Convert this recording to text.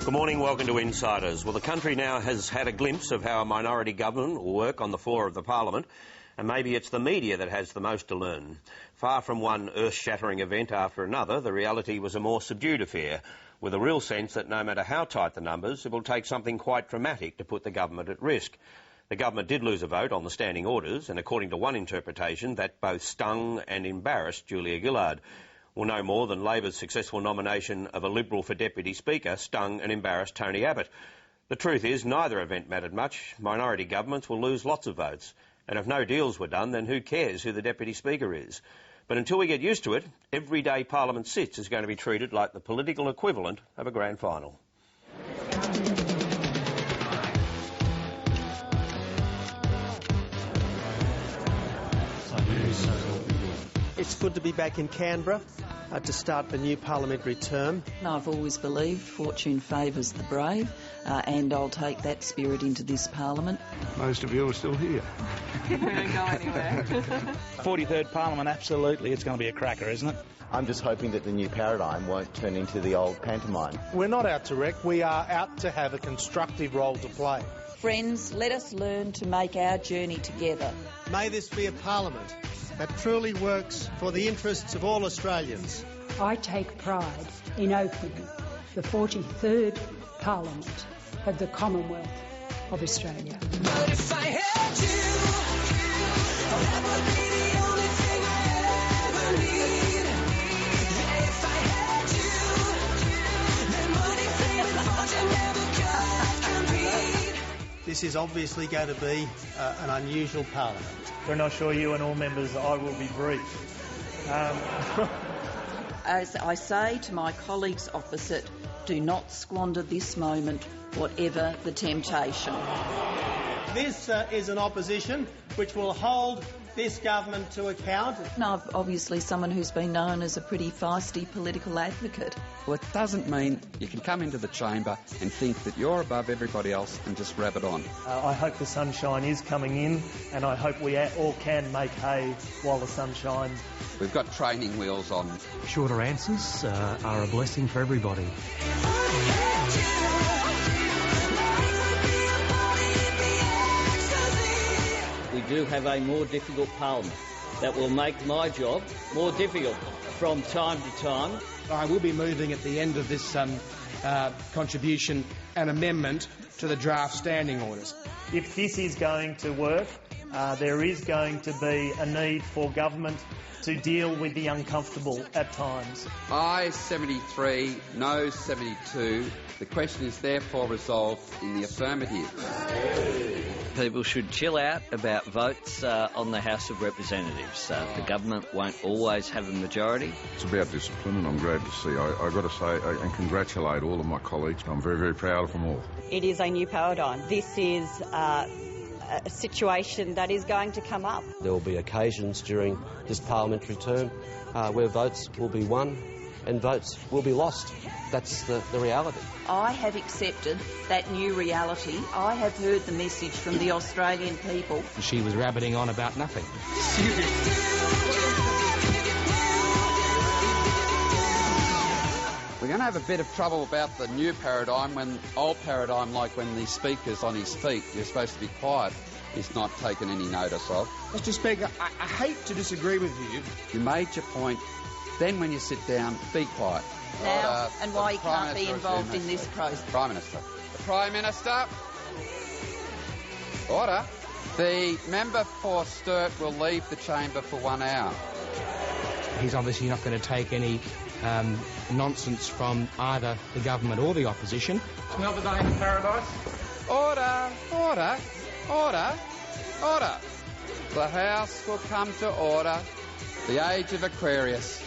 Good morning, welcome to Insiders. Well, the country now has had a glimpse of how a minority government will work on the floor of the Parliament, and maybe it's the media that has the most to learn. Far from one earth-shattering event after another, the reality was a more subdued affair, with a real sense that no matter how tight the numbers, it will take something quite dramatic to put the government at risk. The government did lose a vote on the standing orders, and according to one interpretation, that both stung and embarrassed Julia Gillard. Well, no more than Labor's successful nomination of a Liberal for Deputy Speaker stung and embarrassed Tony Abbott. The truth is, neither event mattered much. Minority governments will lose lots of votes. And if no deals were done, then who cares who the Deputy Speaker is? But until we get used to it, every day Parliament sits is going to be treated like the political equivalent of a grand final. It's good to be back in Canberra to start the new parliamentary term. I've always believed fortune favours the brave, and I'll take that spirit into this parliament. Most of you are still here. We don't go anywhere. 43rd Parliament, absolutely. It's going to be a cracker, isn't it? I'm just hoping that the new paradigm won't turn into the old pantomime. We're not out to wreck, we are out to have a constructive role to play. Friends, let us learn to make our journey together. May this be a parliament that truly works for the interests of all Australians. I take pride in opening the 43rd Parliament of the Commonwealth of Australia. But if I had you, that would be the only thing I ever need. Yeah, if I had you, then money, fame and fortune never could compete. This is obviously going to be an unusual parliament. When I assure you and all members, I will be brief. As I say to my colleagues opposite, do not squander this moment, whatever the temptation. This is an opposition which will hold this government to account. I'm obviously someone who's been known as a pretty feisty political advocate. Well, it doesn't mean you can come into the chamber and think that you're above everybody else and just grab it on. I hope the sunshine is coming in, and I hope we all can make hay while the sun shines. We've got training wheels on. Shorter answers are a blessing for everybody. We do have a more difficult parliament that will make my job more difficult from time to time. I will be moving at the end of this contribution an amendment to the draft standing orders. If this is going to work, there is going to be a need for government to deal with the uncomfortable at times. Aye 73, no 72. The question is therefore resolved in the affirmative. People should chill out about votes on the House of Representatives. The government won't always have a majority. It's about discipline, and I'm glad to see. I've got to say and congratulate all of my colleagues. I'm very, very proud of them all. It is a new paradigm. This is a situation that is going to come up. There will be occasions during this parliamentary term where votes will be won and votes will be lost. That's the reality. I have accepted that new reality. I have heard the message from the Australian people. She was rabbiting on about nothing. We're going to have a bit of trouble about the new paradigm when old paradigm, like when the speaker's on his feet, you're supposed to be quiet, is not taken any notice of. Mr. Speaker, I hate to disagree with you. You made your point. Then when you sit down, be quiet. Now, and why you can't be involved in this process. Prime Minister. The Prime Minister. Order. The member for Sturt will leave the chamber for 1 hour. He's obviously not going to take any nonsense from either the government or the opposition. Another day in paradise. Order, order, order, order. The House will come to order. The age of Aquarius.